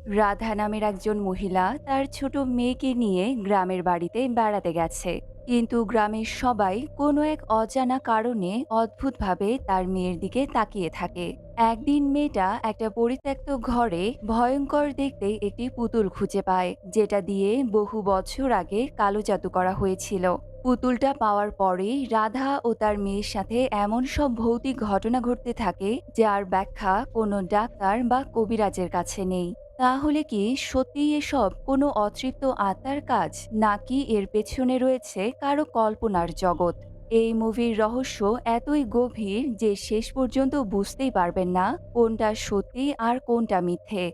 রাধা নামের একজন মহিলা তার ছোট মেয়েকে নিয়ে গ্রামের বাড়িতে বেড়াতে গেছে। কিন্তু গ্রামের সবাই কোনো এক অজানা কারণে অদ্ভুতভাবে তার মেয়ের দিকে তাকিয়ে থাকে। একদিন মেয়েটা একটা পরিত্যক্ত ঘরে ভয়ঙ্কর দেখতে একটি পুতুল খুঁজে পায়, যেটা দিয়ে বহু বছর আগে কালো জাদু করা হয়েছিল। পুতুলটা পাওয়ার পরেই রাধা ও তার মেয়ের সাথে এমন সব ভৌতিক ঘটনা ঘটতে থাকে যার ব্যাখ্যা কোনো ডাক্তার বা কবিরাজের কাছে নেই। তাহলে কি সত্যিই এসব কোনো অতৃপ্ত আত্মার কাজ, নাকি এর পেছনে রয়েছে কারো কল্পনার জগৎ? এই মুভির রহস্য এতই গভীর যে শেষ পর্যন্ত বুঝতেই পারবেন না কোনটা সত্যি আর কোনটা মিথ্যে।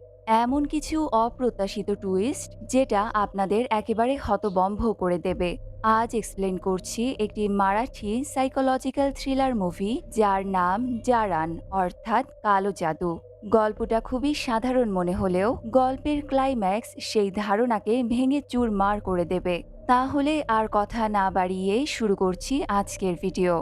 এমন কিছু অপ্রত্যাশিত টুইস্ট যেটা আপনাদের একেবারে হতবম্ব করে দেবে। আজ এক্সপ্লেন করছি একটি মারাঠি সাইকোলজিক্যাল থ্রিলার মুভি যার নাম জারান, অর্থাৎ কালো জাদু। গল্পটা খুবই সাধারণ মনে হলেও গল্পের ক্লাইম্যাক্স সেই ধারণাকে ভেঙে চুরমার করে দেবে। তাহলে আর কথা না বাড়িয়ে শুরু করছি আজকের ভিডিও।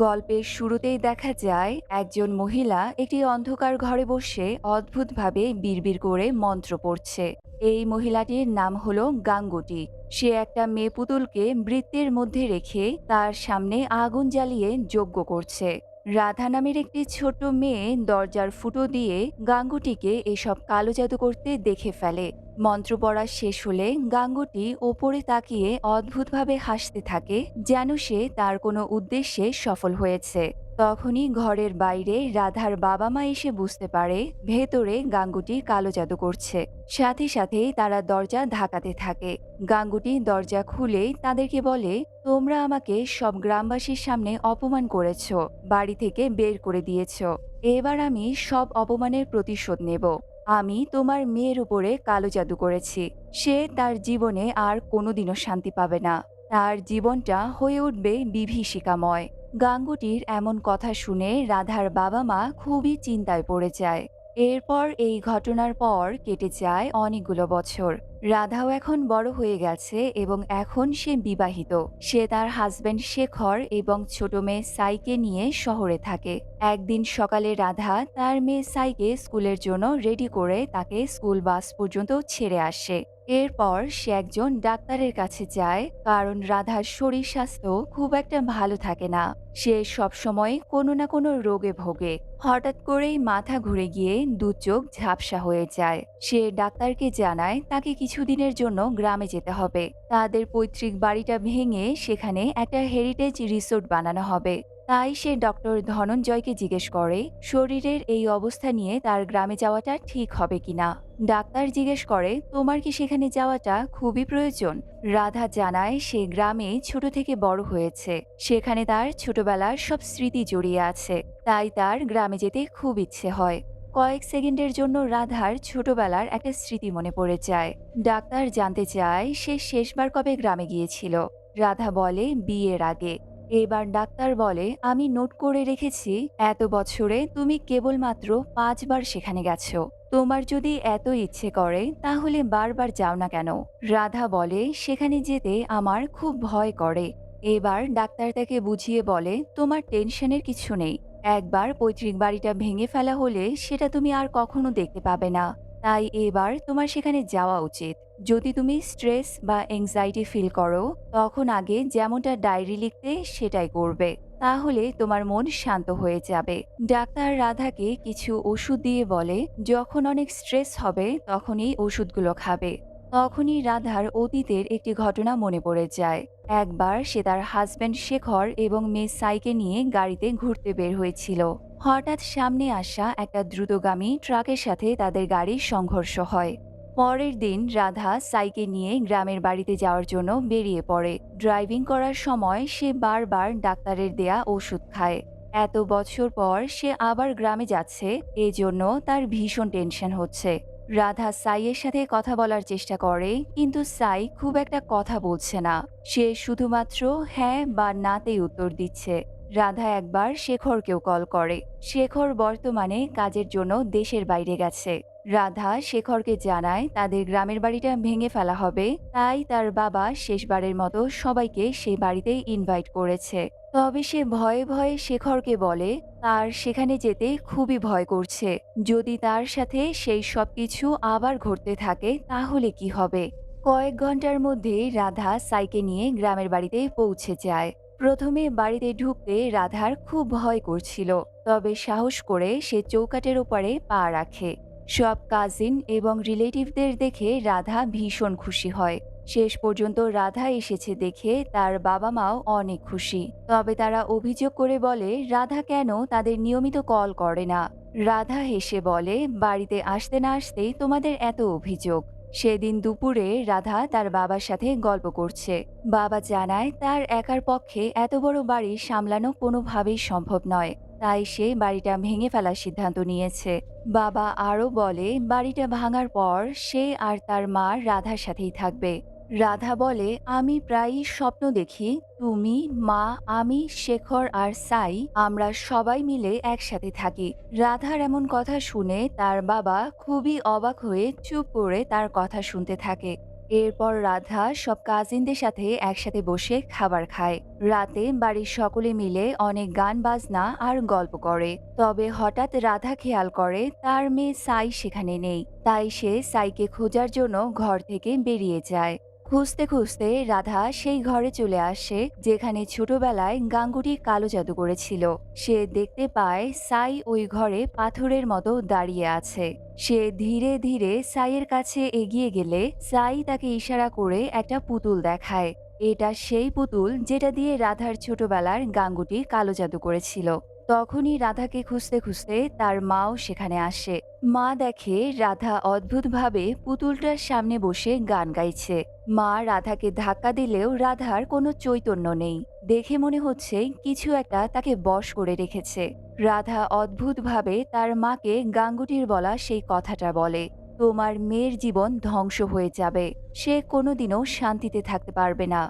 গল্পের শুরুতেই দেখা যায় একজন মহিলা একটি অন্ধকার ঘরে বসে অদ্ভুতভাবে বিড়বিড় করে মন্ত্র পড়ছে। এই মহিলাটির নাম হলো গাঙ্গুটি। সে একটা মেয়ে পুতুলকে বৃত্তের মধ্যে রেখে তার সামনে আগুন জ্বালিয়ে যজ্ঞ করছে। রাধা নামের একটি ছোট্ট মেয়ে দরজার ফুটো দিয়ে গাঙ্গুটিকে এসব কালো জাদু করতে দেখে ফেলে। মন্ত্র পড়া শেষ হলে গাঙ্গুটি ওপরে তাকিয়ে অদ্ভুতভাবে হাসতে থাকে, যেন সে তার কোনো উদ্দেশ্যে সফল হয়েছে। তখনই ঘরের বাইরে রাধার বাবা মা এসে বুঝতে পারে ভেতরে গাঙ্গুটি কালো জাদু করছে। সাথে সাথেই তারা দরজা ধাকাতে থাকে। গাঙ্গুটি দরজা খুলেই তাদেরকে বলে, তোমরা আমাকে সব গ্রামবাসীর সামনে অপমান করেছ, বাড়ি থেকে বের করে দিয়েছ। এবার আমি সব অপমানের প্রতিশোধ নেব। আমি তোমার মেয়ের উপরে কালো জাদু করেছি। সে তার জীবনে আর কোনোদিনও শান্তি পাবে না। তার জীবনটা হয়ে উঠবে বিভীষিকাময়। গাঙ্গুটির এমন কথা শুনে রাধার বাবা মা খুবই চিন্তায় পড়ে যায়। এরপর এই ঘটনার পর কেটে যায় অনেকগুলো বছর। রাধাও এখন বড় হয়ে গেছে এবং এখন সে বিবাহিত। সে তার হাজবেন্ড শেখর এবং ছোট মেয়ে সাইকে নিয়ে শহরে থাকে। একদিন সকালে রাধা তার মেয়ে সাইকে স্কুলের জন্য রেডি করে তাকে স্কুল বাস পর্যন্ত ছেড়ে আসে। এরপর সে একজন ডাক্তারের কাছে যায়, কারণ রাধার শরীর স্বাস্থ্য খুব একটা ভালো থাকে না। সে সবসময় কোনো না কোনো রোগে ভোগে। হঠাৎ করেই মাথা ঘুরে গিয়ে দু চোখ ঝাপসা হয়ে যায়। সে ডাক্তারকে জানায় তাকে কিছুদিনের জন্য গ্রামে যেতে হবে। তাদের পৈতৃক বাড়িটা ভেঙে সেখানে একটা হেরিটেজ রিসোর্ট বানানো হবে। তাই সে ডক্টর ধনঞ্জয়কে জিজ্ঞেস করে শরীরের এই অবস্থা নিয়ে তার গ্রামে যাওয়াটা ঠিক হবে কিনা। ডাক্তার জিজ্ঞেস করে, তোমার কি সেখানে যাওয়াটা খুবই প্রয়োজন? রাধা জানায় সে গ্রামে ছোট থেকে বড় হয়েছে, সেখানে তার ছোটবেলার সব স্মৃতি জড়িয়ে আছে, তাই তার গ্রামে যেতে খুব ইচ্ছে হয়। কয়েক সেকেন্ডের জন্য রাধার ছোটবেলার একটা স্মৃতি মনে পড়ে যায়। ডাক্তার জানতে চায় সে শেষবার কবে গ্রামে গিয়েছিল। রাধা বলে, বিয়ের আগে। এবার ডাক্তার বলে, আমি নোট করে রেখেছি এত বছরে তুমি কেবলমাত্র 5বার সেখানে গেছো। তোমার যদি এত ইচ্ছে করে তাহলে বারবার যাও না কেন? রাধা বলে, সেখানে যেতে আমার খুব ভয় করে। এবার ডাক্তার তাকে বুঝিয়ে বলে, তোমার টেনশনের কিছু নেই। একবার পৈতৃক বাড়িটা ভেঙে ফেলা হলে সেটা তুমি আর কখনো দেখতে পাবে না। তাই এবার তোমার সেখানে যাওয়া উচিত। যদি তুমি স্ট্রেস বা এংজাইটি ফিল করো, তখন আগে যেমনটা ডায়েরি লিখতে সেটাই করবে। তাহলে তোমার মন শান্ত হয়ে যাবে। ডাক্তার রাধাকে কিছু ওষুধ দিয়ে বলে, যখন অনেক স্ট্রেস হবে তখন এই ওষুধগুলো খাবে। তখনই রাধার অতীতের একটি ঘটনা মনে পড়ে যায়। একবার সে তার হাজবেন্ড শেখর এবং মেয়ে সাইকে নিয়ে গাড়িতে ঘুরতে বের হয়েছিল। হঠাৎ সামনে আসা একটা দ্রুতগামী ট্রাকের সাথে তাদের গাড়ির সংঘর্ষ হয়। পরের দিন রাধা সাইকে নিয়ে গ্রামের বাড়িতে যাওয়ার জন্য বেরিয়ে পড়ে। ড্রাইভিং করার সময় সে বারবার ডাক্তারের দেয়া ওষুধ খায়। এত বছর পর সে আবার গ্রামে যাচ্ছে, এজন্য তার ভীষণ টেনশন হচ্ছে। রাধা সাইয়ের সাথে কথা বলার চেষ্টা করে, কিন্তু সাই খুব একটা কথা বলছে না। সে শুধুমাত্র হ্যাঁ বা নাতেই উত্তর দিচ্ছে। রাধা একবার শেখরকেও কল করে। শেখর বর্তমানে কাজের জন্য দেশের বাইরে গেছে। রাধা শেখরকে জানায় তাদের গ্রামের বাড়িটা ভেঙে ফেলা হবে, তাই তার বাবা শেষবারের মতো সবাইকে সেই বাড়িতেই ইনভাইট করেছে। তবে সে ভয়ে ভয়ে শেখরকে বলে তার সেখানে যেতে খুবই ভয় করছে। যদি তার সাথে সেই সব কিছু আবার ঘটতে থাকে তাহলে কি হবে। কয়েক ঘন্টার মধ্যেই রাধা সাইকে নিয়ে গ্রামের বাড়িতে পৌঁছে যায়। প্রথমে বাড়িতে ঢুকতে রাধার খুব ভয় করছিল, তবে সাহস করে সে চৌকাঠের ওপরে পা রাখে। সব কাজিন এবং রিলেটিভদের দেখে রাধা ভীষণ খুশি হয়। শেষ পর্যন্ত রাধা এসেছে দেখে তার বাবা মাও অনেক খুশি। তবে তারা অভিযোগ করে বলে রাধা কেন তাদের নিয়মিত কল করে না। রাধা হেসে বলে বাড়িতে আসতে না আসতেই তোমাদের এত অভিযোগ। সেদিন দুপুরে রাধা তার বাবার সাথে গল্প করছে। বাবা জানায় তার একার পক্ষে এত বড় বাড়ি সামলানো কোনোভাবেই সম্ভব নয়, তাই সে বাড়িটা ভেঙে ফেলার সিদ্ধান্ত নিয়েছে। বাবা আরও বলে বাড়িটা ভাঙার পর সে আর তার মা রাধার সাথেই থাকবে। রাধা বলে আমি প্রায়ই স্বপ্ন দেখি তুমি, মা, আমি, শেখর আর সাই আমরা সবাই মিলে একসাথে থাকি। রাধার এমন কথা শুনে তার বাবা খুবই অবাক হয়ে চুপ করে তার কথা শুনতে থাকে। এরপর রাধা সব কাজিনদের সাথে একসাথে বসে খাবার খায়। রাতে বাড়ির সকলে মিলে অনেক গান বাজনা আর গল্প করে। তবে হঠাৎ রাধা খেয়াল করে তার মেয়ে সাই সেখানে নেই। তাই সে সাইকে খোঁজার জন্য ঘর থেকে বেরিয়ে যায়। খুঁজতে খুঁজতে রাধা সেই ঘরে চলে আসে যেখানে ছোটবেলায় গাঙ্গুটি কালো জাদু করেছিল। সে দেখতে পায় সাই ওই ঘরে পাথরের মতো দাঁড়িয়ে আছে। সে ধীরে ধীরে সাইয়ের কাছে এগিয়ে গেলে সাই তাকে ইশারা করে একটা পুতুল দেখায়। এটা সেই পুতুল যেটা দিয়ে রাধার ছোটবেলার গাঙ্গুটি কালো জাদু করেছিল। তখনই রাধাকে খুঁজতে খুঁজতে তার মাও সেখানে আসে। মা দেখে রাধা অদ্ভুতভাবে পুতুলটার সামনে বসে গান গাইছে। মা রাধাকে ধাক্কা দিলেও রাধার কোনো চৈতন্য নেই। দেখে মনে হচ্ছে কিছু একটা তাকে বশ করে রেখেছে। রাধা অদ্ভুতভাবে তার মাকে গাঙ্গুটির বলা সেই কথাটা বলে, তোমার মেয়ের জীবন ধ্বংস হয়ে যাবে, সে কোনোদিনও শান্তিতে থাকতে পারবে না।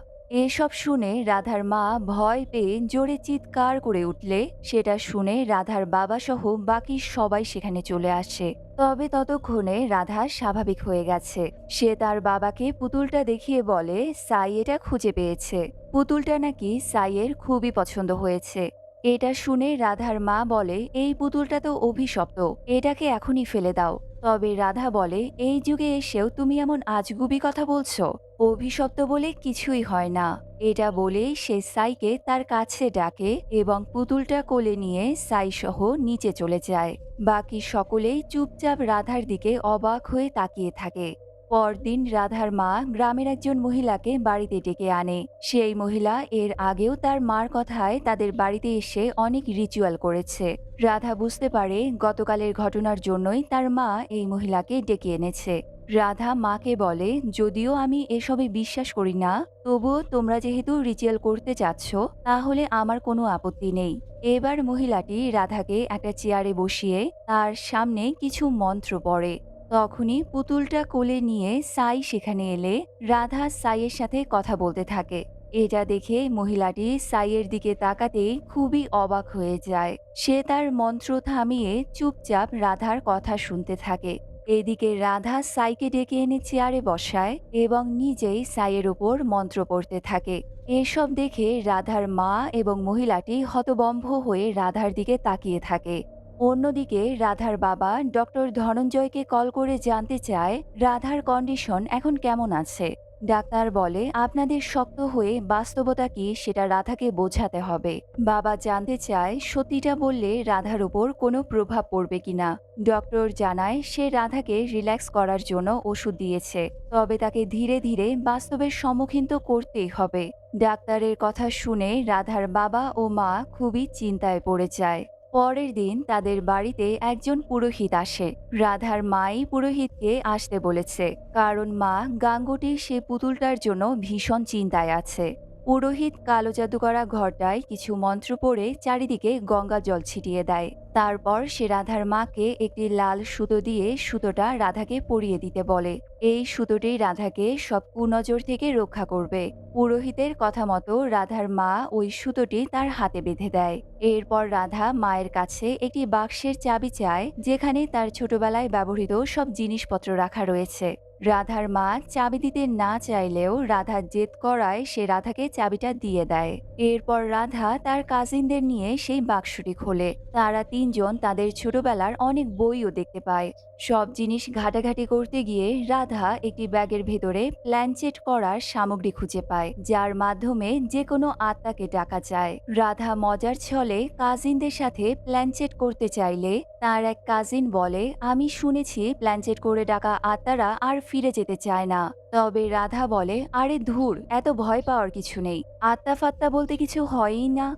এসব শুনে রাধার মা ভয় পেয়ে জোরে চিৎকার করে উঠলে সেটা শুনে রাধার বাবা সহ বাকি সবাই সেখানে চলে আসে। তবে ততক্ষণে রাধা স্বাভাবিক হয়ে গেছে। সে তার বাবাকে পুতুলটা দেখিয়ে বলে সাই এটা খুঁজে পেয়েছে। পুতুলটা নাকি সাইয়ের খুবই পছন্দ হয়েছে। এটা শুনে রাধার মা বলে এই পুতুলটা তো অভিশপ্ত, এটাকে এখনই ফেলে দাও। তবে রাধা বলে এই যুগে এসেও তুমি এমন আজগুবি কথা বলছো, অভিশপ্ত বলে কিছুই হয় না। এটা বলেই সে সাইকে তার কাছে ডাকে এবং পুতুলটা কোলে নিয়ে সাই সহ নিচে চলে যায়। বাকি সকলেই চুপচাপ রাধার দিকে অবাক হয়ে তাকিয়ে থাকে। পরদিন রাধার মা গ্রামের একজন মহিলাকে বাড়িতে ডেকে আনে। সেই মহিলা এর আগেও তার মার কথায় তাদের বাড়িতে এসে অনেক রিচুয়াল করেছে। রাধা বুঝতে পারে গতকালের ঘটনার জন্যই তার মা এই মহিলাকে ডেকে এনেছে। রাধা মাকে বলে যদিও আমি এসবে বিশ্বাস করি না, তবুও তোমরা যেহেতু রিচুয়াল করতে চাচ্ছ তাহলে আমার কোনো আপত্তি নেই। এবার মহিলাটি রাধাকে একটা চেয়ারে বসিয়ে তার সামনে কিছু মন্ত্র পড়ে। তখনই পুতুলটা কোলে নিয়ে সাই সেখানে এলে রাধা সাইয়ের সাথে কথা বলতে থাকে। এটা দেখে মহিলাটি সাইয়ের দিকে তাকাতেই খুবই অবাক হয়ে যায়। সে তার মন্ত্র থামিয়ে চুপচাপ রাধার কথা শুনতে থাকে। এদিকে রাধা সাইকে ডেকে এনে চেয়ারে বসায় এবং নিজেই সাইয়ের ওপর মন্ত্র পড়তে থাকে। এসব দেখে রাধার মা এবং মহিলাটি হতবম্ব হয়ে রাধার দিকে তাকিয়ে থাকে। অন্যদিকে রাধার বাবা ডক্টর ধনঞ্জয়কে কল করে জানতে চায় রাধার কন্ডিশন এখন কেমন আছে। ডাক্তার বলে আপনাদের শক্ত হয়ে বাস্তবতা কি সেটা রাধাকে বোঝাতে হবে। বাবা জানতে চায় সত্যিটা বললে রাধার উপর কোনো প্রভাব পড়বে কিনা। ডক্টর জানায় সে রাধাকে রিল্যাক্স করার জন্য ওষুধ দিয়েছে, তবে তাকে ধীরে ধীরে বাস্তবের সম্মুখীন তো করতেই হবে। ডাক্তারের কথা শুনে রাধার বাবা ও মা খুবই চিন্তায় পড়ে যায়। পরের দিন তাদের বাড়িতে একজন পুরোহিত আসে। রাধার মাই পুরোহিতকে আসতে বলেছে, কারণ মা গাঙ্গুটি সে পুতুলটার জন্য ভীষণ চিন্তায় আছে। পুরোহিত কালো জাদু করা ঘরটায় কিছু মন্ত্র পড়ে চারিদিকে গঙ্গা জল ছিটিয়ে দেয়। তারপর সে রাধার মাকে একটি লাল সুতো দিয়ে সুতোটা রাধাকে পরিয়ে দিতে বলে। এই সুতোটি রাধাকে সব কুনজর থেকে রক্ষা করবে। পুরোহিতের কথা মতো রাধার মা ওই সুতোটি তার হাতে বেঁধে দেয়। এরপর রাধা মায়ের কাছে একটি বাক্সের চাবি চায় যেখানে তার ছোটবেলায় ব্যবহৃত সব জিনিসপত্র রাখা রয়েছে। রাধার মা চাবি দিতে না চাইলেও রাধার জেদ করায় সে রাধাকে চাবিটা দিয়ে দেয়। এরপর রাধা তার কাজিনদের নিয়ে সেই বাক্সটি খোলে। তারা তিনজন তাদের ছোটবেলার অনেক বইও দেখতে পায়। সব জিনিস ঘাটাঘাটি করতে গিয়ে রাধা একটি ব্যাগের ভেতরে প্ল্যানচেট করার সামগ্রী খুঁজে পায়, যার মাধ্যমে যে কোনো আত্মাকে ডাকা যায়। রাধা মজার ছলে কাজিনদের সাথে প্ল্যানচেট করতে চাইলে তার এক কাজিন বলে, আমি শুনেছি প্ল্যানচেট করে ডাকা আত্মারা আর ফিরে যেতে চায় না। তবে রাধা বলে, আরে ধুর, এত ভয় পাওয়ার কিছু নেই, আত্মা ফাত্তা বলতে কিছু হয়ই না।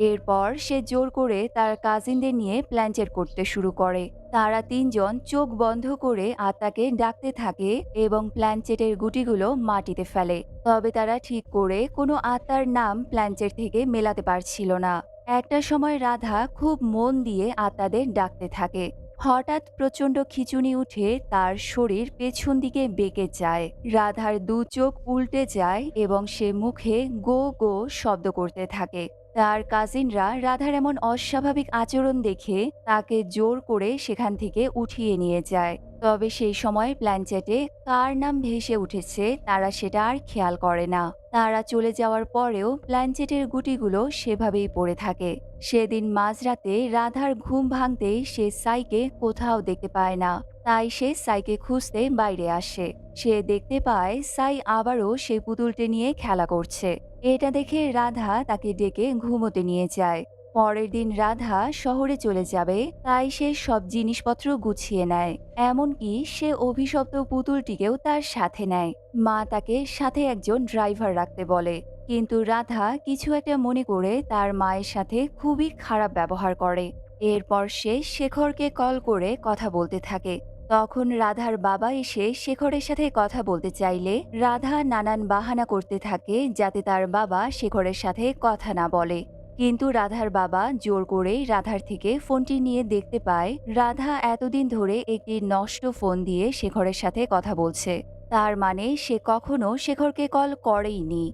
এরপর সে জোর করে তার কাজিনদের নিয়ে প্ল্যানচেট করতে শুরু করে। তারা তিনজন চোখ বন্ধ করে আত্মাকে ডাকতে থাকে এবং প্ল্যানচেটের গুটিগুলো মাটিতে ফেলে। তবে তারা ঠিক করে কোনো আত্মার নাম প্ল্যানচেট থেকে মেলাতে পারছিল না। একটা সময় রাধা খুব মন দিয়ে আত্মাদের ডাকতে থাকে। হঠাৎ প্রচণ্ড খিঁচুনি উঠে তার শরীর পেছন দিকে বেঁকে যায়। রাধার দু চোখ উল্টে যায় এবং সে মুখে গো গো শব্দ করতে থাকে। তার কাজিনরা রাধার এমন অস্বাভাবিক আচরণ দেখে তাকে জোর করে সেখান থেকে উঠিয়ে নিয়ে যায়। তবে সেই সময় প্ল্যানচেটে কার নাম ভেসে উঠেছে তারা সেটা আর খেয়াল করে না। তারা চলে যাওয়ার পরেও প্ল্যানচেটের গুটিগুলো সেভাবেই পড়ে থাকে। সেদিন মাঝরাতে রাধার ঘুম ভাঙতেই সে সাইকে কোথাও দেখতে পায় না। তাই সে সাইকে খুঁজতে বাইরে আসে। সে দেখতে পায় সাই আবারও সেই পুতুলটি নিয়ে খেলা করছে। এটা দেখে রাধা তাকে ডেকে ঘুমোতে নিয়ে যায়। পরের দিন রাধা শহরে চলে যাবে, তাই সে সব জিনিসপত্র গুছিয়ে নেয়। এমনকি সে অভিশপ্ত পুতুলটিকেও তার সাথে নেয়। মা তাকে সাথে একজন ড্রাইভার রাখতে বলে, কিন্তু রাধা কিছু একটা মনে করে তার মায়ের সাথে খুবই খারাপ ব্যবহার করে। এরপর সে শেখরকে কল করে কথা বলতে থাকে। তখন রাধার বাবা এসে শেখরের সাথে কথা বলতে চাইলে রাধা নানান বাহানা করতে থাকে যাতে তার বাবা শেখরের সাথে কথা না বলে। কিন্তু রাধার বাবা জোর করেই রাধার থেকে ফোনটি নিয়ে দেখতে পায় রাধা এতদিন ধরে একটি নষ্ট ফোন দিয়ে শেখরের সাথে কথা বলছে। তার মানে সে কখনো শেখরকে কল করেইনি।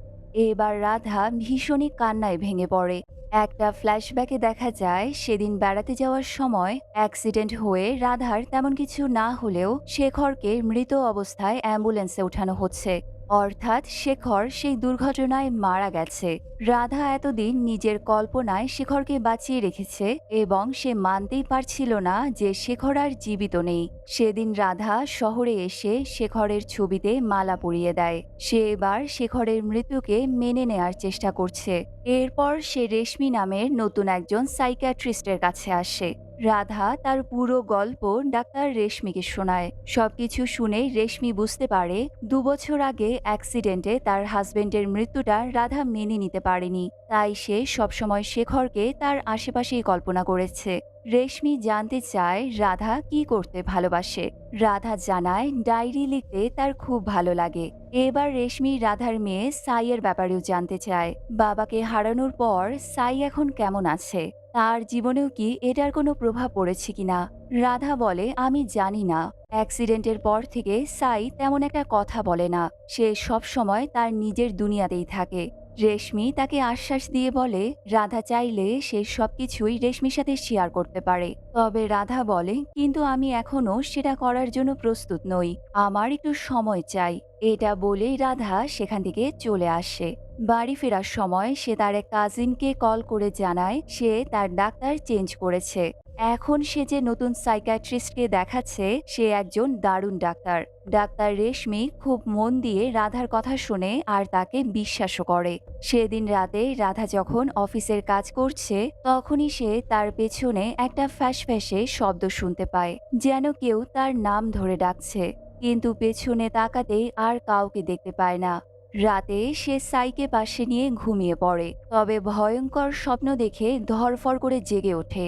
এবার রাধা ভীষণই কান্নায় ভেঙে পড়ে। একটা ফ্ল্যাশব্যাকে দেখা যায় সেদিন বেড়াতে যাওয়ার সময় অ্যাক্সিডেন্ট হয়ে রাধার তেমন কিছু না হলেও শেখরকে মৃত অবস্থায় অ্যাম্বুলেন্সে ওঠানো হচ্ছে। অর্থাৎ শেখর সেই দুর্ঘটনায় মারা গেছে। রাধা এতদিন নিজের কল্পনায় শেখরকে বাঁচিয়ে রেখেছে এবং সে মানতেই পারছিল না যে শেখর আর জীবিত নেই। সেদিন রাধা শহরে এসে শেখরের ছবিতে মালা পরিয়ে দেয়। সে এবার শেখরের মৃত্যুকে মেনে নেয়ার চেষ্টা করছে। এরপর সে রেশমি নামের নতুন একজন সাইকিয়াট্রিস্টের কাছে আসে। রাধা তার পুরো গল্প ডাক্তার রেশমিকে শোনায়। সবকিছু শুনে রেশমি বুঝতে পারে ২ বছর আগে অ্যাক্সিডেন্টে তার হাজবেন্ডের মৃত্যুটা রাধা মেনে নিতে পারেনি। তাই সে সবসময় শেখরকে তার আশেপাশেই কল্পনা করেছে। রেশমি জানতে চায় রাধা কি করতে ভালোবাসে। রাধা জানায় ডায়েরি লিখতে তার খুব ভালো লাগে। এবার রেশমি রাধার মেয়ে সাইয়ের ব্যাপারেও জানতে চায়। বাবাকে হারানোর পর সাই এখন কেমন আছে, তার জীবনেও কি এটার কোনো প্রভাব পড়েছে কিনা। রাধা বলে, আমি জানি না। অ্যাক্সিডেন্টের পর থেকে সাই তেমন একটা কথা বলে না। সে সব সময় তার নিজের দুনিয়াতেই থাকে। রেশমি তাকে আশ্বাস দিয়ে বলে রাধা চাইলে সে সবকিছুই রেশমির সাথে শেয়ার করতে পারে। তবে রাধা বলে, কিন্তু আমি এখনো সেটা করার জন্য প্রস্তুত নই, আমার একটু সময় চাই। এটা বলেই রাধা সেখান থেকে চলে আসে। বাড়ি ফেরার সময় সে তার এক কাজিনকে কল করে জানায় সে তার ডাক্তার চেঞ্জ করেছে। এখন সে যে নতুন সাইকিয়াট্রিস্টকে দেখাচ্ছে সে একজন দারুণ ডাক্তার। ডাক্তার রেশমি খুব মন দিয়ে রাধার কথা শুনে আর তাকে বিশ্বাসও করে। সেদিন রাতে রাধা যখন অফিসের কাজ করছে তখনই সে তার পেছনে একটা ফ্যাসফ্যাসে শব্দ শুনতে পায়, যেন কেউ তার নাম ধরে ডাকছে। কিন্তু পেছনে তাকাতেই আর কাউকে দেখতে পায় না। রাতে সে সাইকে পাশে নিয়ে ঘুমিয়ে পড়ে। তবে ভয়ঙ্কর স্বপ্ন দেখে ধরফর করে জেগে ওঠে।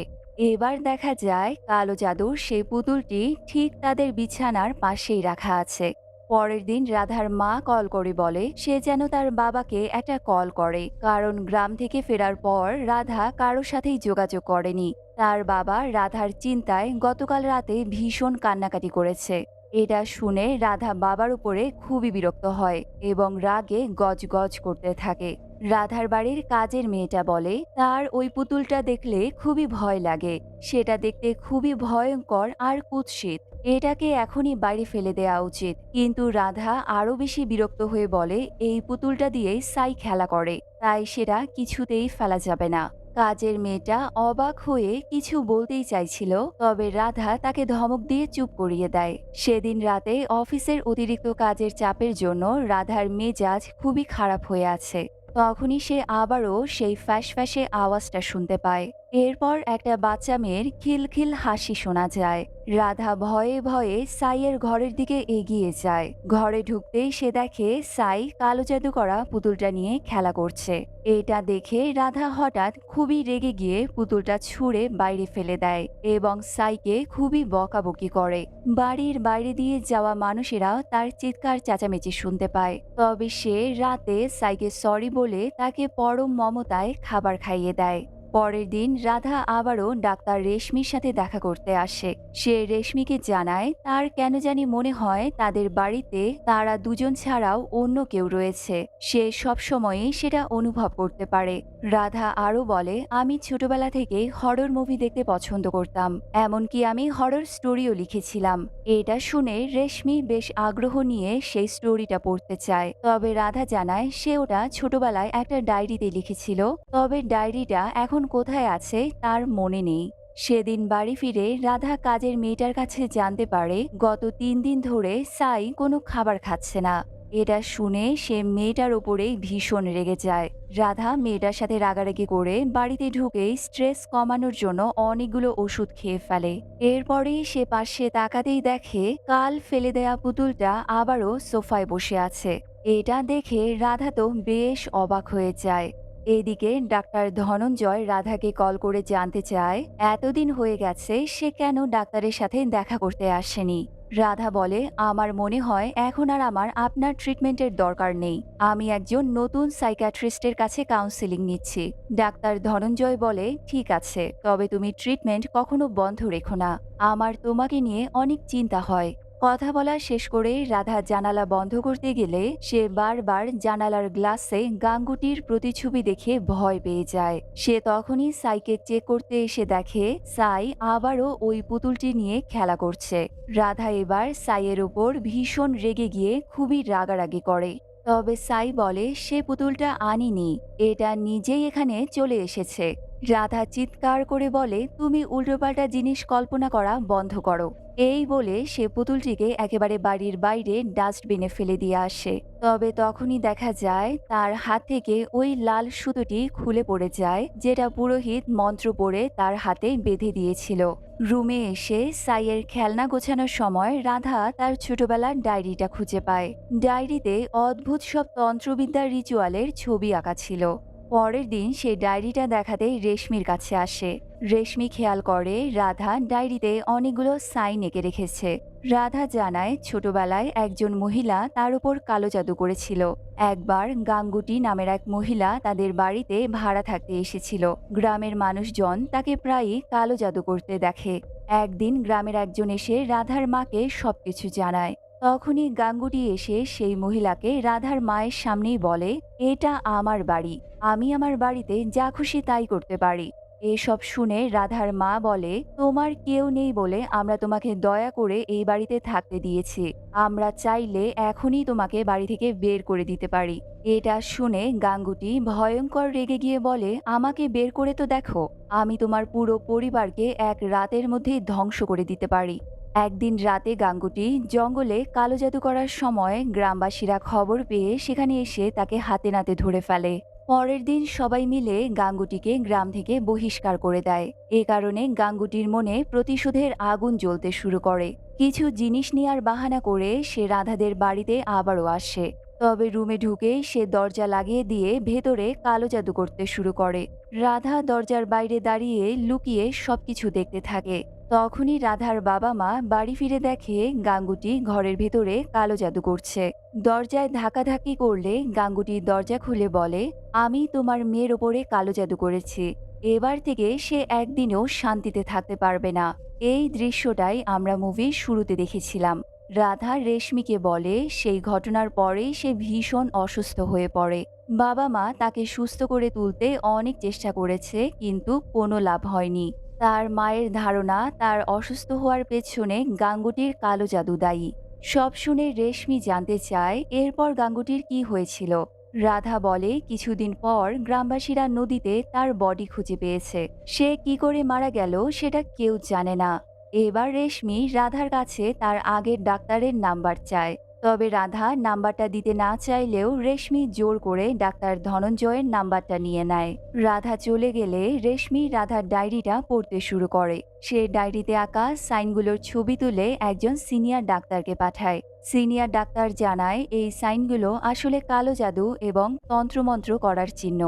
এবার দেখা যায় কালো জাদুর সেই পুতুলটি ঠিক তাদের বিছানার পাশেই রাখা আছে। পরের দিন রাধার মা কল করে বলে সে যেন তার বাবাকে একটা কল করে, কারণ গ্রাম থেকে ফেরার পর রাধা কারো সাথেই যোগাযোগ করেনি। তার বাবা রাধার চিন্তায় গতকাল রাতে ভীষণ কান্নাকাটি করেছে। এটা শুনে রাধা বাবার উপরে খুবই বিরক্ত হয় এবং রাগে গজগজ করতে থাকে। রাধার বাড়ির কাজের মেয়েটা বলে তার ওই পুতুলটা দেখলে খুবই ভয় লাগে। সেটা দেখতে খুবই ভয়ঙ্কর আর কুৎসিত। এটাকে এখনই বাইরে ফেলে দেওয়া উচিত। কিন্তু রাধা আরো বেশি বিরক্ত হয়ে বলে এই পুতুলটা দিয়েই সাই খেলা করে, তাই সেটা কিছুতেই ফেলা যাবে না। কাজের মেয়েটা অবাক হয়ে কিছু বলতেই চাইছিল, তবে রাধা তাকে ধমক দিয়ে চুপ করিয়ে দেয়। সেদিন রাতে অফিসের অতিরিক্ত কাজের চাপের জন্য রাধার মেজাজ খুবই খারাপ হয়ে আছে। তখনই সে আবারও সেই ফ্যাঁসফ্যাঁসে আওয়াজটা শুনতে পায়। এরপর একটা বাচ্চা মেয়ের খিলখিল হাসি শোনা যায়। রাধা ভয়ে ভয়ে সাইয়ের ঘরের দিকে এগিয়ে যায়। ঘরে ঢুকতেই সে দেখে সাই কালো জাদু করা পুতুলটা নিয়ে খেলা করছে। এটা দেখে রাধা হঠাৎ খুবই রেগে গিয়ে পুতুলটা ছুঁড়ে বাইরে ফেলে দেয় এবং সাইকে খুবই বকাবকি করে। বাড়ির বাইরে দিয়ে যাওয়া মানুষেরাও তার চিৎকার চেঁচামেচি শুনতে পায়। তবে সে রাতে সাইকে সরি বলে তাকে পরম মমতায় খাবার খাইয়ে দেয়। পরের দিন রাধা আবারও ডাক্তার রেশমির সাথে দেখা করতে আসে। সে রেশমিকে জানায় তার কেন জানি মনে হয় তাদের বাড়িতে তারা দুজন ছাড়াও অন্য কেউ রয়েছে। সে সবসময়ই সেটা অনুভব করতে পারে। রাধা আরও বলে, আমি ছোটবেলা থেকেই হরর মুভি দেখতে পছন্দ করতাম, এমনকি আমি হরর স্টোরিও লিখেছিলাম। এটা শুনে রেশমি বেশ আগ্রহ নিয়ে সেই স্টোরিটা পড়তে চায়। তবে রাধা জানায় সে ওটা ছোটবেলায় একটা ডায়েরিতে লিখেছিল, তবে ডায়েরিটা এখন কোথায় আছে তার মনে নেই। সেদিন বাড়ি ফিরে রাধা কাজের মেয়েটার কাছে জানতে পারে গত 3 দিন ধরে সাই কোনো খাবার খাচ্ছে না। এটা শুনে সে মেয়েটার ওপরেই ভীষণ রেগে যায়। রাধা মেয়েটার সাথে রাগারাগি করে বাড়িতে ঢুকেই স্ট্রেস কমানোর জন্য অনেকগুলো ওষুধ খেয়ে ফেলে। এরপরেই সে পাশে তাকাতেই দেখে কাল ফেলে দেয়া পুতুলটা আবারও সোফায় বসে আছে। এটা দেখে রাধা তো বেশ অবাক হয়ে যায়। এদিকে ডাক্তার ধনঞ্জয় রাধাকে কল করে জানতে চায় এতদিন হয়ে গেছে সে কেন ডাক্তারের সাথে দেখা করতে আসেনি। রাধা বলে, আমার মনে হয় এখন আর আমার আপনার ট্রিটমেন্টের দরকার নেই। আমি একজন নতুন সাইকিয়াট্রিস্টের কাছে কাউন্সেলিং নিচ্ছি। ডাক্তার ধনঞ্জয় বলে, ঠিক আছে, তবে তুমি ট্রিটমেন্ট কখনো বন্ধ রেখো না। আমার তোমাকে নিয়ে অনেক চিন্তা হয়। কথা বলা শেষ করে রাধা জানালা বন্ধ করতে গেলে সে বারবার জানালার গ্লাসে গাঙ্গুটির প্রতিছবি দেখে ভয় পেয়ে যায়। সে তখনই সাইকে চেক করতে এসে দেখে সাই আবারও ওই পুতুলটি নিয়ে খেলা করছে। রাধা এবার সাইয়ের ওপর ভীষণ রেগে গিয়ে খুবই রাগারাগি করে। তবে সাই বলে সে পুতুলটা আনিনি, এটা নিজেই এখানে চলে এসেছে। রাধা চিৎকার করে বলে, তুমি উল্টোপাল্টা জিনিস কল্পনা করা বন্ধ করো। এই বলে সে পুতুলটিকে একেবারে বাড়ির বাইরে ডাস্টবিনে ফেলে দিয়ে আসে। তবে তখনই দেখা যায় তার হাত থেকে ওই লাল সুতোটি খুলে পড়ে যায়, যেটা পুরোহিত মন্ত্র পড়ে তার হাতে বেঁধে দিয়েছিল। রুমে এসে সাইয়ের খেলনা গোছানোর সময় রাধা তার ছোটবেলার ডায়েরিটা খুঁজে পায়। ডায়েরিতে অদ্ভুত সব তন্ত্রবিদ্যার রিচুয়ালের ছবি আঁকা ছিল। পরের দিন সে ডায়েরিটা দেখাতেই রেশমির কাছে আসে। রেশমি খেয়াল করে রাধা ডায়েরিতে অনেকগুলো সাইন এঁকে রেখেছে। রাধা জানায় ছোটবেলায় একজন মহিলা তার উপর কালো জাদু করেছিল। একবার গাঙ্গুটি নামের এক মহিলা তাদের বাড়িতে ভাড়া থাকতে এসেছিল। গ্রামের মানুষজন তাকে প্রায়ই কালো জাদু করতে দেখে। একদিন গ্রামের একজন এসে রাধার মাকে সবকিছু জানায়। তখনই গাঙ্গুটি এসে সেই মহিলাকে রাধার মায়ের সামনেই বলে, এটা আমার বাড়ি, আমি আমার বাড়িতে যা খুশি তাই করতে পারি। এসব শুনে রাধার মা বলে, তোমার কেউ নেই বলে আমরা তোমাকে দয়া করে এই বাড়িতে থাকতে দিয়েছি। আমরা চাইলে এখনই তোমাকে বাড়ি থেকে বের করে দিতে পারি। এটা শুনে গাঙ্গুটি ভয়ঙ্কর রেগে গিয়ে বলে, আমাকে বের করে তো দেখো, আমি তোমার পুরো পরিবারকে এক রাতের মধ্যেই ধ্বংস করে দিতে পারি। একদিন রাতে গাঙ্গুটি জঙ্গলে কালো জাদু করার সময় গ্রামবাসীরা খবর পেয়ে সেখানে এসে তাকে হাতে নাতে ধরে ফেলে। পরের দিন সবাই মিলে গাঙ্গুটিকে গ্রাম থেকে বহিষ্কার করে দেয়। এ কারণে গাঙ্গুটির মনে প্রতিশোধের আগুন জ্বলতে শুরু করে। কিছু জিনিস নেয়ার বাহানা করে সে রাধাদের বাড়িতে আবারও আসে। তবে রুমে ঢুকেই সে দরজা লাগিয়ে দিয়ে ভেতরে কালো জাদু করতে শুরু করে। রাধা দরজার বাইরে দাঁড়িয়ে লুকিয়ে সবকিছু দেখতে থাকে। তখনই রাধার বাবা মা বাড়ি ফিরে দেখে গাঙ্গুটি ঘরের ভেতরে কালো জাদু করছে। দরজায় ধাক্কাধাক্কি করলে গাঙ্গুটি দরজা খুলে বলে, আমি তোমার মেয়ের ওপরে কালো জাদু করেছি, এবার থেকে সে একদিনও শান্তিতে থাকতে পারবে না। এই দৃশ্যটাই আমরা মুভির শুরুতে দেখেছিলাম। রাধা রেশমিকে বলে সেই ঘটনার পরেই সে ভীষণ অসুস্থ হয়ে পড়ে। বাবা মা তাকে সুস্থ করে তুলতে অনেক চেষ্টা করেছে, কিন্তু কোনো লাভ হয়নি। তার মায়ের ধারণা তার অসুস্থ হওয়ার পেছনে গাঙ্গুটির কালো জাদু দায়ী। সব শুনে রেশমি জানতে চায় এরপর গাঙ্গুটির কি হয়েছিল। রাধা বলে কিছুদিন পর গ্রামবাসীরা নদীতে তার বডি খুঁজে পেয়েছে। সে কি করে মারা গেল সেটা কেউ জানে না। এবার রেশমি রাধার কাছে তার আগের ডাক্তারের নাম্বার চায়। তবে রাধা নাম্বারটা দিতে না চাইলেও রেশমি জোর করে ডাক্তার ধনঞ্জয়ের নাম্বারটা নিয়ে নেয়। রাধা চলে গেলে রেশমি রাধার ডায়েরিটা পড়তে শুরু করে। সে ডায়েরিতে আঁকা সাইনগুলোর ছবি তুলে একজন সিনিয়র ডাক্তারকে পাঠায়। সিনিয়র ডাক্তার জানায় এই সাইনগুলো আসলে কালো জাদু এবং তন্ত্রমন্ত্র করার চিহ্ন।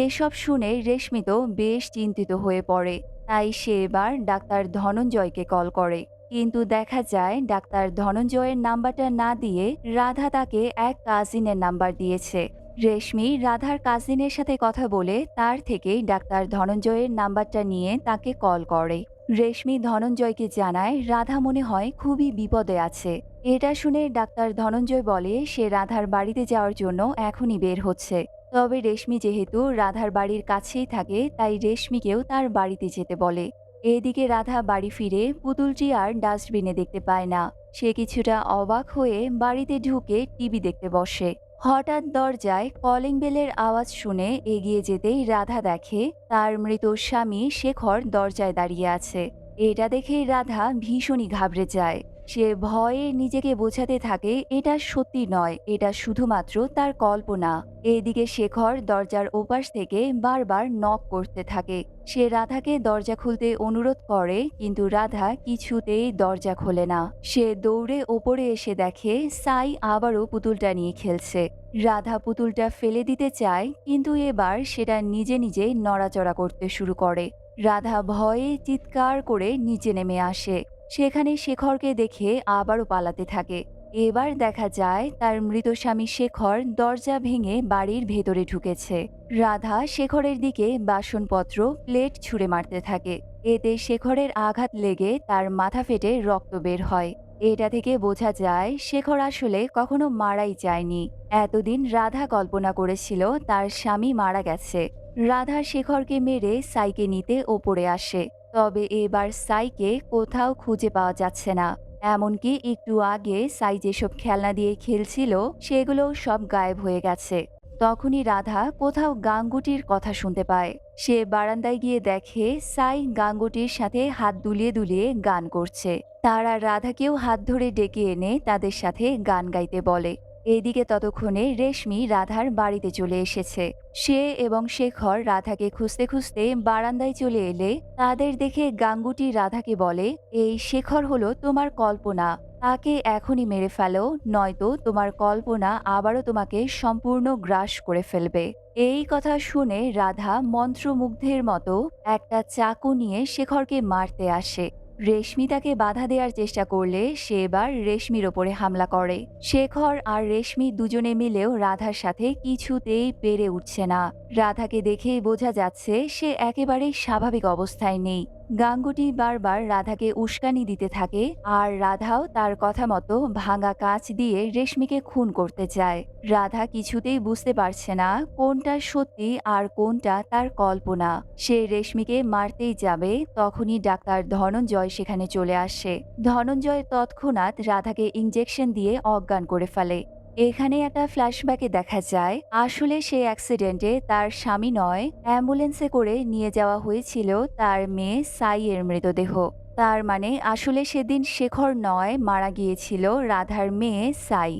এসব শুনে রেশমি তো বেশ চিন্তিত হয়ে পড়ে। তাই সে এবার ডাক্তার ধনঞ্জয়কে কল করে। কিন্তু দেখা যায় ডাক্তার ধনঞ্জয়ের নাম্বারটা না দিয়ে রাধা তাকে এক কাজিনের নাম্বার দিয়েছে। রেশমি রাধার কাজিনের সাথে কথা বলে তার থেকেই ডাক্তার ধনঞ্জয়ের নাম্বারটা নিয়ে তাকে কল করে। রেশমি ধনঞ্জয়কে জানায় রাধা মনে হয় খুবই বিপদে আছে। এটা শুনে ডাক্তার ধনঞ্জয় বলে সে রাধার বাড়িতে যাওয়ার জন্য এখনই বের হচ্ছে। তবে রেশমি যেহেতু রাধার বাড়ির কাছেই থাকে তাই রেশমিকেও তার বাড়িতে যেতে বলে। এদিকে রাধা বাড়ি ফিরে পুতুলটি আর ডাস্টবিনে দেখতে পায় না। সে কিছুটা অবাক হয়ে বাড়িতে ঢুকে টিভি দেখতে বসে। হঠাৎ দরজায় কলিং বেলের আওয়াজ শুনে এগিয়ে যেতেই রাধা দেখে তার মৃত স্বামী শেখর দরজায় দাঁড়িয়ে আছে। এটা দেখেই রাধা ভীষণই ঘাবড়ে যায়। সে ভয়ে নিজেকে বোঝাতে থাকে এটা সত্যি নয়, এটা শুধুমাত্র তার কল্পনা। এদিকে শেখর দরজার ওপাশ থেকে বারবার নক করতে থাকে। সে রাধাকে দরজা খুলতে অনুরোধ করে, কিন্তু রাধা কিছুতেই দরজা খোলে না। সে দৌড়ে ওপরে এসে দেখে সাই আবারও পুতুলটা নিয়ে খেলছে। রাধা পুতুলটা ফেলে দিতে চায়, কিন্তু এবার সেটা নিজে নিজে নড়াচড়া করতে শুরু করে। রাধা ভয়ে চিৎকার করে নিচে নেমে আসে। সেখানে শেখরকে দেখে আবারও পালাতে থাকে। এবার দেখা যায় তার মৃত স্বামী শেখর দরজা ভেঙে বাড়ির ভেতরে ঢুকেছে। রাধা শেখরের দিকে বাসনপত্র প্লেট ছুঁড়ে মারতে থাকে। এতে শেখরের আঘাত লেগে তার মাথা ফেটে রক্ত বের হয়। এটা থেকে বোঝা যায় শেখর আসলে কখনো মারাই যায়নি। এতদিন রাধা কল্পনা করেছিল তার স্বামী মারা গেছে। রাধা শেখরকে মেরে সাইকে নিতে ওপরে আসে। তবে এবার সাইকে কোথাও খুঁজে পাওয়া যাচ্ছে না। এমনকি একটু আগে সাই যেসব খেলনা দিয়ে খেলছিল সেগুলোও সব গায়েব হয়ে গেছে। তখনই রাধা কোথাও গাঙ্গুটির কথা শুনতে পায়। সে বারান্দায় গিয়ে দেখে সাই গাঙ্গুটির সাথে হাত দুলিয়ে দুলিয়ে গান করছে। তারা রাধাকেও হাত ধরে ডেকে এনে তাদের সাথে গান গাইতে বলে। এদিকে ততক্ষণে রেশমি রাধার বাড়িতে চলে এসেছে। সে এবং শেখর রাধাকে খুঁজতে খুঁজতে বারান্দায় চলে এলে তাদের দেখে গাঙ্গুটি রাধাকে বলে, এই শেখর হলো তোমার কল্পনা, তাকে এখনই মেরে ফেলো, নয়তো তোমার কল্পনা আবারও তোমাকে সম্পূর্ণ গ্রাস করে ফেলবে। এই কথা শুনে রাধা মন্ত্রমুগ্ধের মতো একটা চাকু নিয়ে শেখরকে মারতে আসে। রেশমি তাকে বাধা দেওয়ার চেষ্টা করলে সে এবার রেশমির ওপরে হামলা করে। শেখর আর রেশমি দুজনে মিলেও রাধার সাথে কিছুতেই পেরে উঠছে না। রাধাকে দেখেই বোঝা যাচ্ছে সে একেবারেই স্বাভাবিক অবস্থায় নেই। গাঙ্গুটি বারবার রাধাকে উস্কানি দিতে থাকে, আর রাধাও তার কথা মতো ভাঙা কাঁচ দিয়ে রেশমিকে খুন করতে চায়। রাধা কিছুতেই বুঝতে পারছে না কোনটা সত্যি আর কোনটা তার কল্পনা। সে রেশমিকে মারতেই যাবে, তখনই ডাক্তার ধনঞ্জয় সেখানে চলে আসে। ধনঞ্জয় তৎক্ষণাৎ রাধাকে ইঞ্জেকশন দিয়ে অজ্ঞান করে ফেলে। এখানে একটা ফ্ল্যাশব্যাকে দেখা যায় আসলে সে অ্যাক্সিডেন্টে তার স্বামী নয়, অ্যাম্বুলেন্সে করে নিয়ে যাওয়া হয়েছিল তার মেয়ে সাইয়ের মৃতদেহ। তার মানে আসলে সেদিন শেখর নয়, মারা গিয়েছিল রাধার মেয়ে সাই।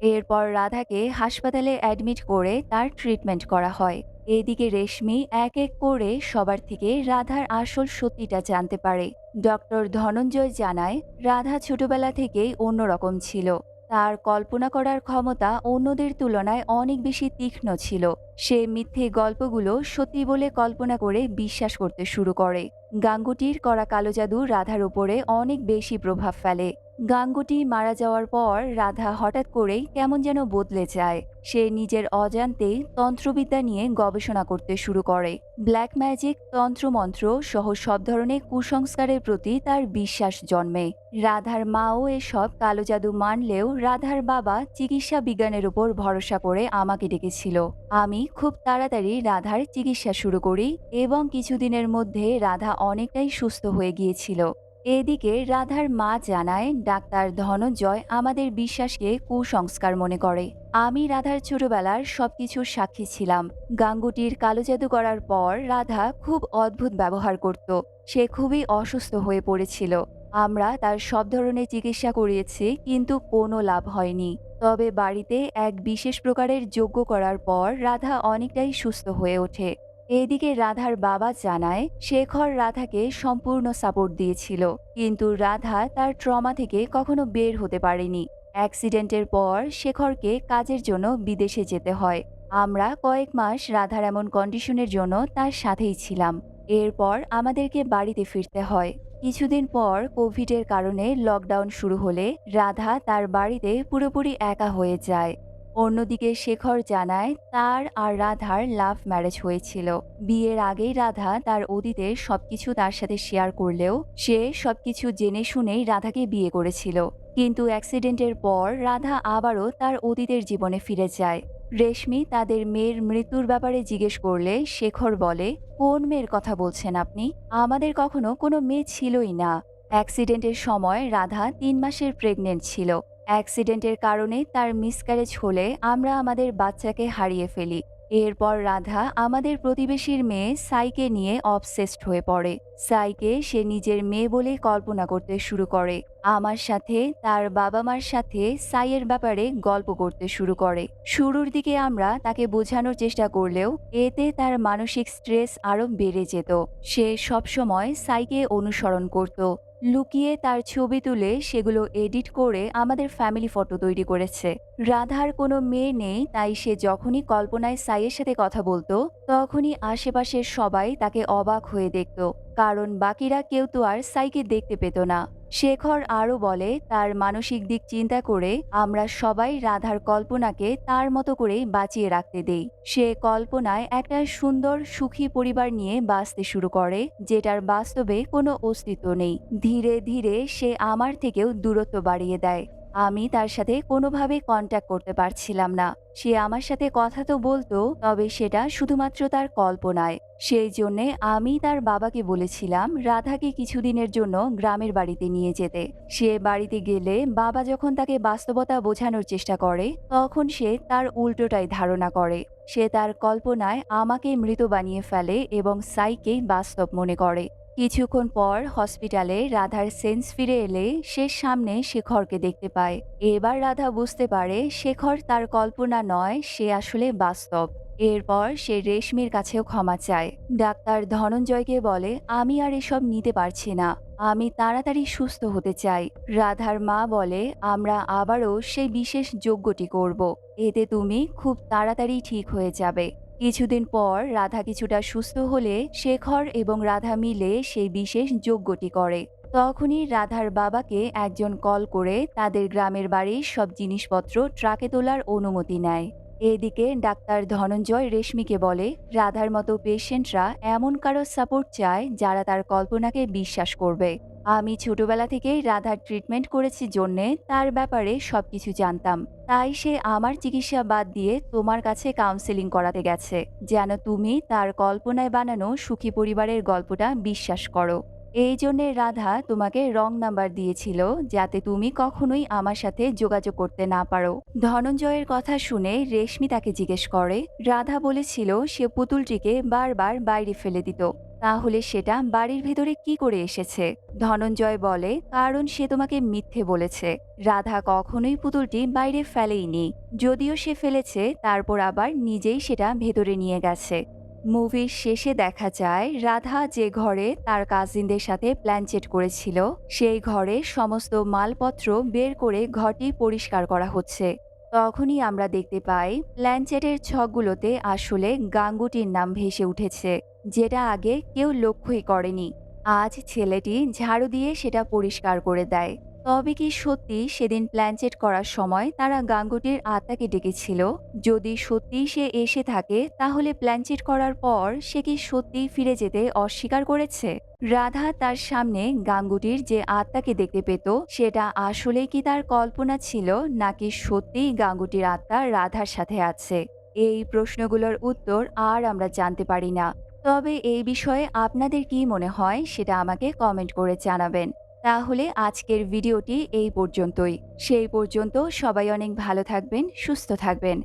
এরপর রাধাকে হাসপাতালে অ্যাডমিট করে তার ট্রিটমেন্ট করা হয়। এদিকে রেশমি এক এক করে সবার থেকে রাধার আসল সত্যিটা জানতে পারে। ডক্টর ধনঞ্জয় জানায় রাধা ছোটবেলা থেকেই অন্যরকম ছিল। তার কল্পনা করার ক্ষমতা অন্যদের তুলনায় অনেক বেশি তীক্ষ্ণ ছিল। সে মিথ্যে গল্পগুলো সত্যি বলে কল্পনা করে বিশ্বাস করতে শুরু করে। গাঙ্গুটির করা কালো জাদু রাধার উপরে অনেক বেশি প্রভাব ফেলে। গাঙ্গুটি মারা যাওয়ার পর রাধা হঠাৎ করেই কেমন যেন বদলে যায়। সে নিজের অজান্তেই তন্ত্রবিদ্যা নিয়ে গবেষণা করতে শুরু করে। ব্ল্যাক ম্যাজিক, তন্ত্রমন্ত্র সহ সব ধরনের কুসংস্কারের প্রতি তার বিশ্বাস জন্মে। রাধার মাও এসব কালো জাদু মানলেও রাধার বাবা চিকিৎসা বিজ্ঞানের উপর ভরসা করে আমাকে ডেকেছিল। আমি খুব তাড়াতাড়ি রাধার চিকিৎসা শুরু করি এবং কিছুদিনের মধ্যে রাধা অনেকটাই সুস্থ হয়ে গিয়েছিল। এদিকে রাধার মা জানায় ডাক্তার ধনঞ্জয় আমাদের বিশ্বাসকে কুসংস্কার মনে করে। আমি রাধার ছোটবেলার সবকিছুর সাক্ষী ছিলাম। গাঙ্গুটির কালো জাদু করার পর রাধা খুব অদ্ভুত ব্যবহার করত। সে খুবই অসুস্থ হয়ে পড়েছিল। আমরা তার সব ধরনের চিকিৎসা করিয়েছি, কিন্তু কোনো লাভ হয়নি। তবে বাড়িতে এক বিশেষ প্রকারের যজ্ঞ করার পর রাধা অনেকটাই সুস্থ হয়ে ওঠে। এদিকে রাধার বাবা জানায় শেখর রাধাকে সম্পূর্ণ সাপোর্ট দিয়েছিল, কিন্তু রাধা তার ট্রমা থেকে কখনো বের হতে পারেনি। অ্যাক্সিডেন্টের পর শেখরকে কাজের জন্য বিদেশে যেতে হয়। আমরা কয়েক মাস রাধার এমন কন্ডিশনের জন্য তার সাথেই ছিলাম। এরপর আমাদেরকে বাড়িতে ফিরতে হয়। কিছুদিন পর কোভিডের কারণে লকডাউন শুরু হলে রাধা তার বাড়িতে পুরোপুরি একা হয়ে যায়। অন্যদিকে শেখর জানায় তার আর রাধার লাভ ম্যারেজ হয়েছিল। বিয়ের আগেই রাধা তার অতীতের সবকিছু তার সাথে শেয়ার করলেও সে সবকিছু জেনে শুনেই রাধাকে বিয়ে করেছিল। কিন্তু অ্যাক্সিডেন্টের পর রাধা আবারও তার অতীতের জীবনে ফিরে যায়। রেশমি তাদের মেয়ের মৃত্যুর ব্যাপারে জিজ্ঞেস করলে শেখর বলে, কোন মেয়ের কথা বলছেন আপনি? আমাদের কখনো কোনো মেয়ে ছিলই না। অ্যাক্সিডেন্টের সময় রাধা 3 মাসের প্রেগনেন্ট ছিল। অ্যাক্সিডেন্টের কারণে তার মিসক্যারেজ হলে আমরা আমাদের বাচ্চাকে হারিয়ে ফেলি। এরপর রাধা আমাদের প্রতিবেশীর মেয়ে সাইকে নিয়ে অবসেসড হয়ে পড়ে। সাইকে সে নিজের মেয়ে বলে কল্পনা করতে শুরু করে। আমার সাথে, তার বাবা মার সাথে সাইয়ের ব্যাপারে গল্প করতে শুরু করে। শুরুর দিকে আমরা তাকে বোঝানোর চেষ্টা করলেও এতে তার মানসিক স্ট্রেস আরো বেড়ে যেত। সে সবসময় সাইকে অনুসরণ করত, লুকিয়ে তার ছবি তুলে সেগুলো এডিট করে আমাদের ফ্যামিলি ফটো তৈরি করেছে। রাধার কোনো মেয়ে নেই, তাই সে যখনই কল্পনায় সাইয়ের সাথে কথা বলতো তখনই আশেপাশের সবাই তাকে অবাক হয়ে দেখত, কারণ বাকিরা কেউ তো আর সাইকে দেখতে পেত না। শেখর আরও বলে তার মানসিক দিক চিন্তা করে আমরা সবাই রাধার কল্পনাকে তার মতো করেই বাঁচিয়ে রাখতে দেই। সে কল্পনায় একটা সুন্দর সুখী পরিবার নিয়ে বাঁচতে শুরু করে, যেটার বাস্তবে কোনো অস্তিত্ব নেই। ধীরে ধীরে সে আমার থেকেও দূরত্ব বাড়িয়ে দেয়। আমি তার সাথে কোনোভাবে কন্ট্যাক্ট করতে পারছিলাম না। সে আমার সাথে কথা তো বলতো, তবে সেটা শুধুমাত্র তার কল্পনায়। সেই জন্যে আমি তার বাবাকে বলেছিলাম রাধাকে কিছুদিনের জন্য গ্রামের বাড়িতে নিয়ে যেতে। সে বাড়িতে গেলে বাবা যখন তাকে বাস্তবতা বোঝানোর চেষ্টা করে তখন সে তার উল্টোটাই ধারণা করে। সে তার কল্পনায় আমাকে মৃত বানিয়ে ফেলে এবং সাইকেই বাস্তব মনে করে। কিছুক্ষণ পর হসপিটালে রাধার সেন্স ফিরে এলে সে সামনে শেখরকে দেখতে পায়। এবার রাধা বুঝতে পারে শেখর তার কল্পনা নয়, সে আসলে বাস্তব। এরপর সে রেশমির কাছেও ক্ষমা চায়। ডাক্তার ধনঞ্জয়কে বলে, আমি আর এসব নিতে পারছি না, আমি তাড়াতাড়ি সুস্থ হতে চাই। রাধার মা বলে, আমরা আবারও সেই বিশেষ যজ্ঞটি করব। এতে তুমি খুব তাড়াতাড়ি ঠিক হয়ে যাবে। কিছুদিন পর রাধা কিছুটা সুস্থ হলে শেখর এবং রাধা মিলে সেই বিশেষ যজ্ঞটি করে। তখনই রাধার বাবাকে একজন কল করে তাদের গ্রামের বাড়ির সব জিনিসপত্র ট্রাকে তোলার অনুমতি নেয়। এদিকে ডাক্তার ধনঞ্জয় রেশমিকে বলে, রাধার মতো পেশেন্টরা এমন কারো সাপোর্ট চায় যারা তার কল্পনাকে বিশ্বাস করবে। আমি ছোটবেলা থেকেই রাধার ট্রিটমেন্ট করেছি জন্যে তার ব্যাপারে সবকিছু জানতাম। তাই সে আমার চিকিৎসা বাদ দিয়ে তোমার কাছে কাউন্সেলিং করাতে গেছে, যেন তুমি তার কল্পনায় বানানো সুখী পরিবারের গল্পটা বিশ্বাস করো। এই জন্যে রাধা তোমাকে রং নাম্বার দিয়েছিল, যাতে তুমি কখনোই আমার সাথে যোগাযোগ করতে না পারো। ধনঞ্জয়ের কথা শুনে রেশমি তাকে জিজ্ঞেস করে, রাধা বলেছিল সে পুতুলটিকে বারবার বাইরে ফেলে দিত, তাহলে সেটা বাড়ির ভেতরে কি করে এসেছে? ধনঞ্জয় বলে, কারণ সে তোমাকে মিথ্যে বলেছে। রাধা কখনোই পুতুলটি বাইরে ফেলেইনি। যদিও সে ফেলেছে, তারপর আবার নিজেই সেটা ভেতরে নিয়ে গেছে। মুভির শেষে দেখা যায় রাধা যে ঘরে তার কাজিনদের সাথে প্ল্যানচেট করেছিল সেই ঘরে সমস্ত মালপত্র বের করে ঘরটি পরিষ্কার করা হচ্ছে। তখনই আমরা দেখতে পাই প্ল্যানচেটের ছকগুলোতে আসলে গাঙ্গুটির নাম ভেসে উঠেছে, যেটা আগে কেউ লক্ষ্যই করেনি। আজ ছেলেটি ঝাড়ু দিয়ে সেটা পরিষ্কার করে দেয়। তবে কি সত্যি সেদিন প্ল্যানচেট করার সময় তারা গাঙ্গুটির আত্মাকে ডেকেছিল? যদি সত্যিই সে এসে থাকে তাহলে প্ল্যানচেট করার পর সে কি সত্যিই ফিরে যেতে অস্বীকার করেছে? রাধা তার সামনে গাঙ্গুটির যে আত্মাকে দেখতে পেত সেটা আসলেই কি তার কল্পনা ছিল, নাকি সত্যিই গাঙ্গুটির আত্মা রাধার সাথে আছে? এই প্রশ্নগুলোর উত্তর আর আমরা জানতে পারি না। তবে এই বিষয়ে আপনাদের কি মনে হয় সেটা আমাকে কমেন্ট করে জানাবেন। তাহলে আজকের ভিডিওটি এই পর্যন্তই। সেই পর্যন্ত সবাই অনেক ভালো থাকবেন, সুস্থ থাকবেন।